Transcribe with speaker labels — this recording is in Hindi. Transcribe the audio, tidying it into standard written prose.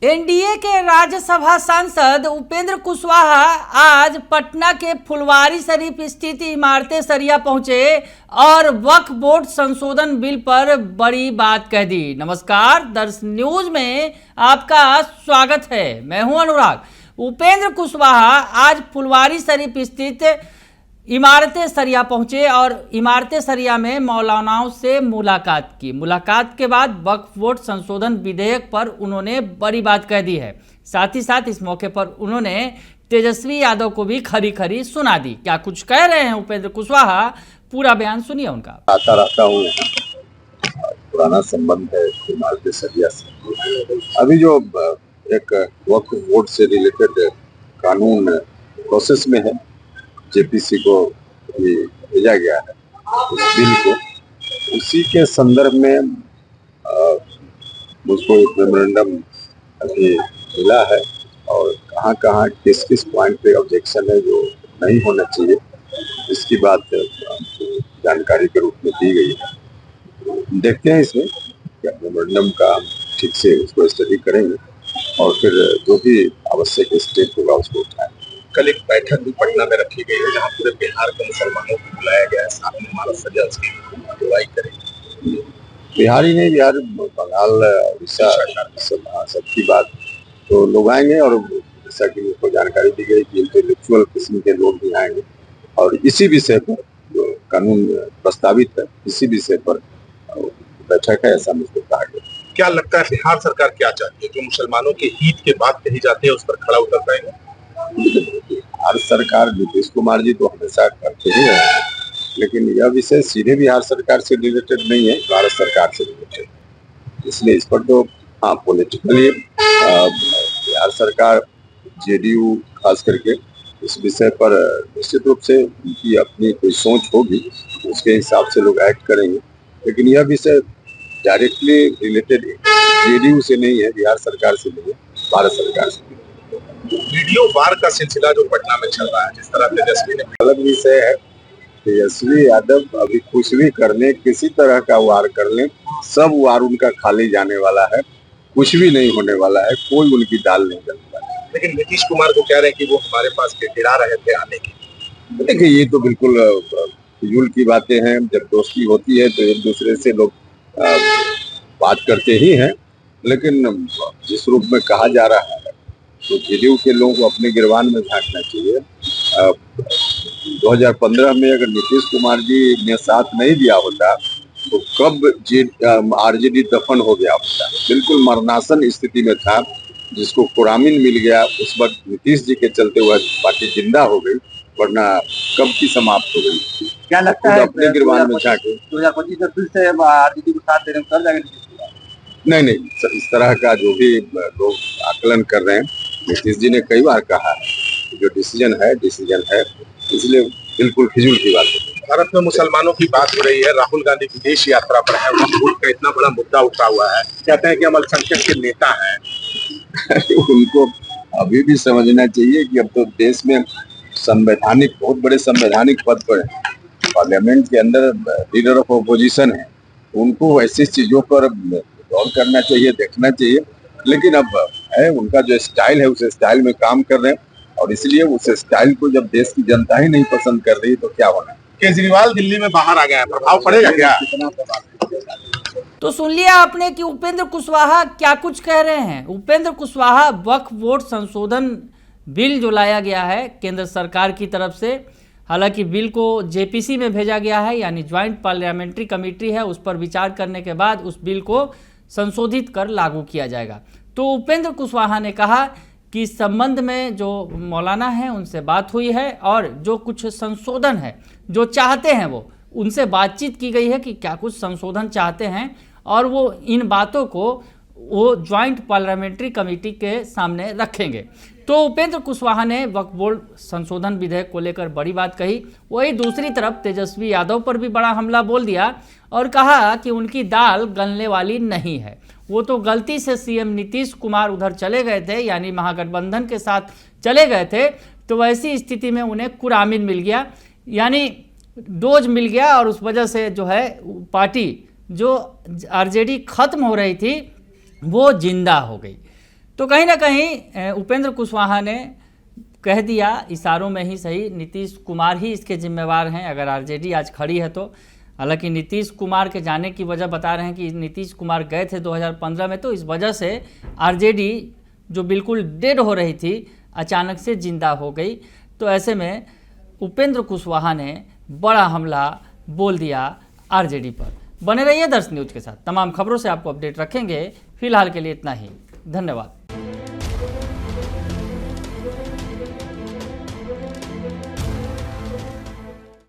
Speaker 1: एनडीए के राज्यसभा सांसद उपेंद्र कुशवाहा आज पटना के फुलवारीशरीफ स्थित इमारत सरिया पहुंचे और वक्फ बोर्ड संशोधन बिल पर बड़ी बात कह दी। नमस्कार, दर्श न्यूज में आपका स्वागत है। मैं हूं अनुराग। उपेंद्र कुशवाहा आज फुलवारीशरीफ स्थित इमारत सरिया पहुंचे और इमारत सरिया में मौलानाओं से मुलाकात की। मुलाकात के बाद वक्फ बोर्ड संशोधन विधेयक पर उन्होंने बड़ी बात कह दी है। साथ ही साथ इस मौके पर उन्होंने तेजस्वी यादव को भी खरी खरी सुना दी। क्या कुछ कह रहे हैं उपेंद्र कुशवाहा, पूरा बयान सुनिए उनका।
Speaker 2: आता रहता हूँ, पुराना संबंध है इमारत सरिया से। अभी जो एक वक्फ बोर्ड से रिलेटेड कानून प्रोसेस में है, जेपीसी को ये भेजा गया है उस बिल को, उसी के संदर्भ में मुझको एक मेमोरेंडम अभी मिला है और कहाँ किस किस पॉइंट पे ऑब्जेक्शन है जो नहीं होना चाहिए, इसकी बात जानकारी के रूप में दी गई है। देखते हैं इसमें क्या मेमोरेंडम का ठीक से उसको स्टडी करेंगे और फिर जो भी आवश्यक स्टेप होगा उसको उठाएंगे।
Speaker 3: कल एक बैठक भी पटना में रखी गई है जहां पूरे बिहार के मुसलमानों को बुलाया गया है, साथ में हमारा सजा उसकी अगुवाई करेंगे।
Speaker 2: बिहार ही नहीं, बिहार, बंगाल, उड़ीसा, सबकी बात तो लोग आएंगे और जैसा कि मुझको जानकारी दी गई कि इंटेलेक्चुअल किस्म के लोग भी आएंगे और इसी विषय पर जो कानून प्रस्तावित है इसी विषय पर बैठक है, ऐसा मुझको कहा गया।
Speaker 3: क्या लगता है बिहार सरकार क्या चाहती है? जो मुसलमानों के हित के बात कही जाती है उस पर खड़ा उतर पाएंगे?
Speaker 2: बिहार सरकार, नीतीश कुमार जी तो हमेशा करते ही रहे हैं, लेकिन यह विषय सीधे बिहार सरकार से रिलेटेड नहीं है, भारत सरकार से रिलेटेड। इसलिए इस पर तो हाँ, पॉलिटिकली बिहार सरकार, जेडीयू खास करके इस विषय पर निश्चित रूप से उनकी अपनी कोई सोच होगी, उसके हिसाब से लोग एक्ट करेंगे, लेकिन यह विषय डायरेक्टली रिलेटेड जेडीयू से नहीं है, बिहार सरकार से नहीं है, भारत सरकार से।
Speaker 3: वीडियो वार का सिलसिला जो पटना में चल रहा है, जिस तरह तेजस्वी ने,
Speaker 2: अलग विषय है। तेजस्वी यादव अभी कुछ भी कर ले, किसी तरह का वार कर ले, सब वार उनका खाली जाने वाला है, कुछ भी नहीं होने वाला है, कोई उनकी दाल नहीं गलने वाला है।
Speaker 3: लेकिन नीतीश कुमार को कह रहे हैं कि वो हमारे पास गिड़ा रहे थे आने की।
Speaker 2: देखिए, ये तो बिल्कुल फिजूल की बातें हैं। जब दोस्ती होती है तो एक दूसरे से लोग बात करते ही हैं, लेकिन जिस रूप में कहा जा रहा है तो जेडीयू के लोगों को अपने गिरबान में झांकना चाहिए। 2015 में अगर नीतीश कुमार जी ने साथ नहीं दिया होता तो कब आरजेडी दफन हो गया होता। बिल्कुल मरणासन स्थिति में था, जिसको कुरामिन मिल गया, उस वक्त नीतीश जी के चलते हुए पार्टी जिंदा हो गई, वरना कब की समाप्त हो गई।
Speaker 4: क्या लगता है
Speaker 2: अपने गिरबान में झांके
Speaker 4: 2025 में फिर से आरजेडी को साथ देने कर जाएगा?
Speaker 2: नहीं, इस तरह का जो भी लोग आकलन कर रहे हैं, नीतीश जी ने कई बार कहा है जो डिसीजन है, इसलिए बिल्कुल फिजूल की बात है।
Speaker 3: भारत में मुसलमानों की बात हो रही है, राहुल गांधी विदेश यात्रा पर है, वक्फ बोर्ड का इतना बड़ा मुद्दा उठा हुआ है, कहते हैं कि हम अल्पसंख्यक के नेता हैं।
Speaker 2: उनको अभी भी समझना चाहिए कि अब तो देश में संवैधानिक, बहुत बड़े संवैधानिक पद पर है, पार्लियामेंट के अंदर लीडर ऑफ अपोजिशन है, उनको ऐसी चीजों पर गौर करना चाहिए, देखना चाहिए। लेकिन अब है उनका जो स्टाइल है, उस स्टाइल में काम कर रहे हैं और इसलिए उस स्टाइल को जब देश की जनता ही नहीं पसंद कर रही तो क्या होना।
Speaker 3: केजरीवाल दिल्ली में बाहर आ गया है, प्रभाव पड़ेगा क्या?
Speaker 1: तो सुन लिया आपने कि उपेंद्र कुशवाहा क्या कुछ कह रहे हैं। उपेंद्र कुशवाहा वक्फ बोर्ड संशोधन बिल जो लाया गया है केंद्र सरकार की तरफ से, हालांकि बिल को जेपीसी में भेजा गया है, यानी ज्वाइंट पार्लियामेंट्री कमेटी है, उस पर विचार करने के बाद उस बिल को संशोधित कर लागू किया जाएगा। तो उपेंद्र कुशवाहा ने कहा कि इस संबंध में जो मौलाना हैं उनसे बात हुई है और जो कुछ संशोधन है जो चाहते हैं वो उनसे बातचीत की गई है कि क्या कुछ संशोधन चाहते हैं और वो इन बातों को वो ज्वाइंट पार्लियामेंट्री कमेटी के सामने रखेंगे। तो उपेंद्र कुशवाहा ने वक्फ बोर्ड संशोधन विधेयक को लेकर बड़ी बात कही। वही दूसरी तरफ तेजस्वी यादव पर भी बड़ा हमला बोल दिया और कहा कि उनकी दाल गलने वाली नहीं है। वो तो गलती से सीएम नीतीश कुमार उधर चले गए थे, यानी महागठबंधन के साथ चले गए थे, तो वैसी स्थिति में उन्हें कुरामिन मिल गया, यानी डोज मिल गया और उस वजह से जो है पार्टी जो आरजेडी खत्म हो रही थी वो जिंदा हो गई। तो कहीं ना कहीं उपेंद्र कुशवाहा ने कह दिया, इशारों में ही सही, नीतीश कुमार ही इसके जिम्मेवार हैं अगर आरजेडी आज खड़ी है तो। हालांकि नीतीश कुमार के जाने की वजह बता रहे हैं कि नीतीश कुमार गए थे 2015 में, तो इस वजह से आरजेडी जो बिल्कुल डेड हो रही थी अचानक से जिंदा हो गई। तो ऐसे में उपेंद्र कुशवाहा ने बड़ा हमला बोल दिया आरजेडी पर। बने रहिए दर्श न्यूज के साथ, तमाम खबरों से आपको अपडेट रखेंगे। फिलहाल के लिए इतना ही, धन्यवाद।